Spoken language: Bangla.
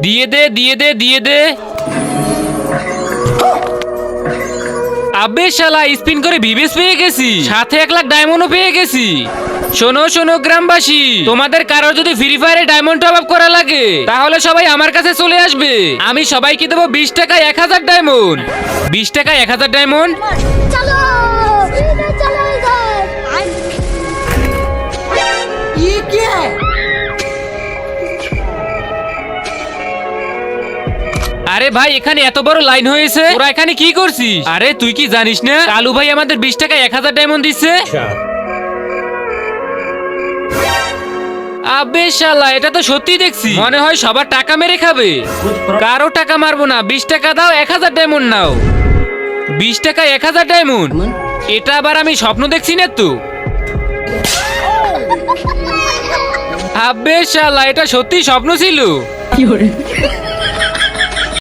দিয়ে দে দিয়ে দে দিয়ে দে। আবে শালা স্পিন করে ভিভিএস পেয়ে গেছি, সাথে 1 লাখ ডায়মন্ডও পেয়ে গেছি। শোনো শোনো গ্রামবাসী, তোমাদের কারো যদি ফ্রি ফায়ারে ডায়মন্ড টপ আপ করা লাগে তাহলে সবাই আমার কাছে চলে আসবে। আমি সবাইকে দেবো 20 টাকায় 1000 ডায়মন্ড। 20 টাকায় 1000 ডায়মন্ড। चलो इधर चलो इधर ये क्या है আরে ভাই এখানে এত বড় লাইন হয়েছে, তোরা এখানে কি করছিস? আরে তুই কি জানিস না কালু ভাই আমাদের 20 টাকায় 1000 ডায়মন্ড দিচ্ছে? আবে শালা এটা তো সত্যি দেখছি, মনে হয় সবার টাকা মেরে খাবে। কারো টাকা মারবো না, 20 টাকা দাও 1000 ডায়মন্ড নাও। 20 টাকায় 1000 ডায়মন্ড, এটা আবার আমি স্বপ্ন দেখছি না তো? আবে শালা এটা সত্যি স্বপ্ন ছিল।